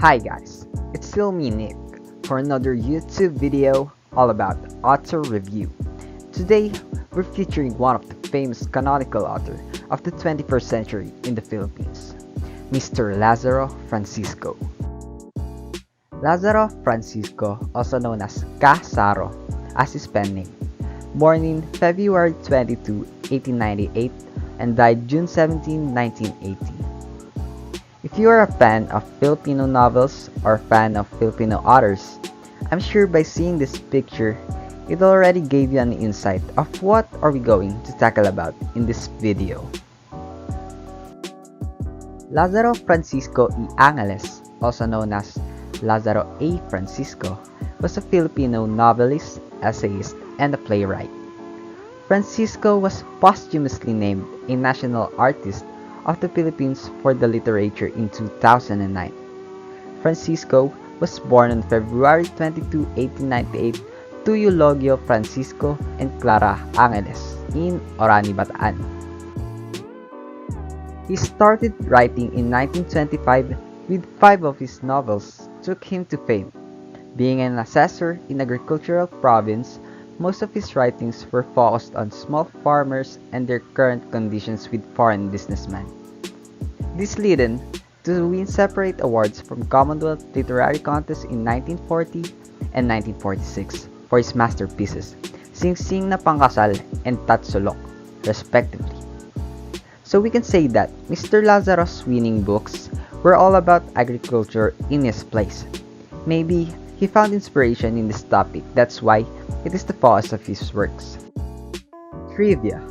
Hi guys, it's still me Nick for another YouTube video all about author review. Today, we're featuring one of the famous canonical author of the 21st century in the Philippines, Mr. Lazaro Francisco. Lazaro Francisco, also known as Lazaro as his pen name, born in February 22, 1898 and died June 17, 1980. If you are a fan of Filipino novels or fan of Filipino authors, I'm sure by seeing this picture, it already gave you an insight of what are we going to tackle about in this video. Lazaro Francisco y Angeles, also known as Lazaro A. Francisco, was a Filipino novelist, essayist, and a playwright. Francisco was posthumously named a National Artist of the Philippines for the Literature in 2009. Francisco was born on February 22, 1898 to Eulogio Francisco and Clara Angeles in Orani, Bataan. He started writing in 1925 with 5 of his novels took him to fame. Being an assessor in agricultural province, most of his writings were focused on small farmers and their current conditions with foreign businessmen. This led him to win separate awards from Commonwealth Literary Contests in 1940 and 1946 for his masterpieces, Sing Sing na Pangkasal and Tatsulok, respectively. So we can say that Mr. Lazaro's winning books were all about agriculture in his place. Maybe he found inspiration in this topic, that's why it is the focus of his works. Trivia.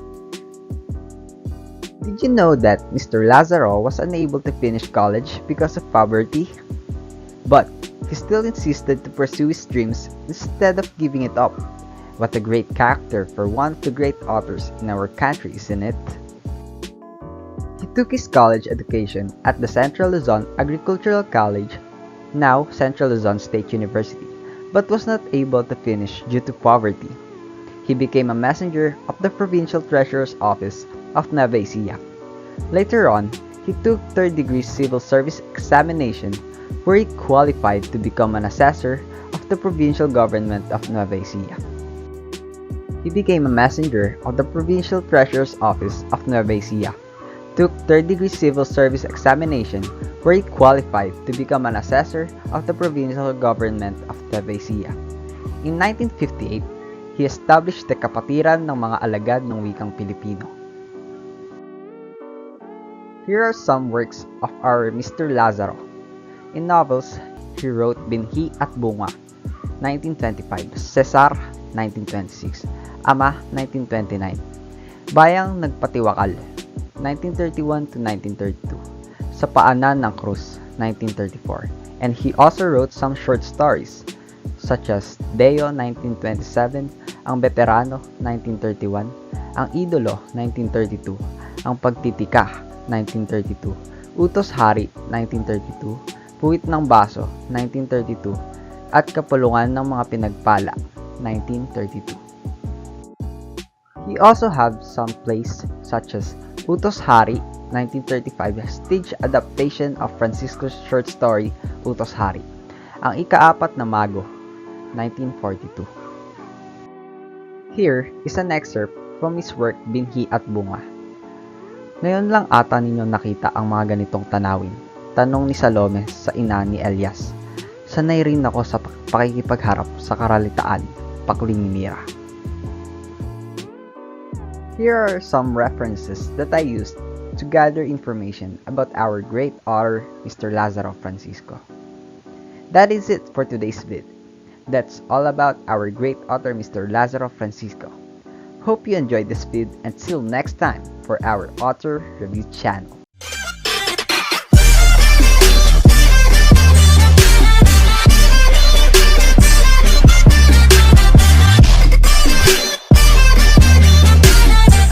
Did you know that Mr. Lazaro was unable to finish college because of poverty? But he still insisted to pursue his dreams instead of giving it up. What a great character for one of the great authors in our country, isn't it? He took his college education at the Central Luzon Agricultural College, now Central Luzon State University, but was not able to finish due to poverty. He became a messenger of the Provincial Treasurer's Office of Nueva Ecija. Later on, he took third-degree civil service examination where he qualified to become an assessor of the provincial government of Nueva Ecija. He became a messenger of the Provincial Treasurer's Office of Nueva Ecija, took third-degree civil service examination where he qualified to become an assessor of the provincial government of Nueva Ecija. In 1958, he established the Kapatiran ng mga alagad ng wikang Pilipino. Here are some works of our Mr. Lazaro. In novels, he wrote Binhi at Bunga, 1925, Cesar, 1926, Ama, 1929, Bayang Nagpatiwakal, 1931 to 1932, Sa Paanan ng Krus, 1934, and he also wrote some short stories, such as Deo, 1927, Ang Veterano, 1931, Ang Idolo, 1932, Ang Pagtitika, 1932, Utos Hari, 1932, Puwit ng Baso, 1932, at Kapulungan ng mga Pinagpala, 1932. He also had some plays such as Utos Hari, 1935, stage adaptation of Francisco's short story Utos Hari, Ang Ika-4 na Mago, 1942. Here is an excerpt from his work Binhi at Bunga. Ngayon lang ata ninyong nakita ang mga ganitong tanawin, tanong ni Salome sa ina ni Elias. Sanay rin ako sa pakikipagharap sa karalitaan, pakling ni Mira. Here are some references that I used to gather information about our great author, Mr. Lazaro Francisco. That is it for today's vid. That's all about our great author, Mr. Lazaro Francisco. Hope you enjoyed this vid and till next time for our author review channel.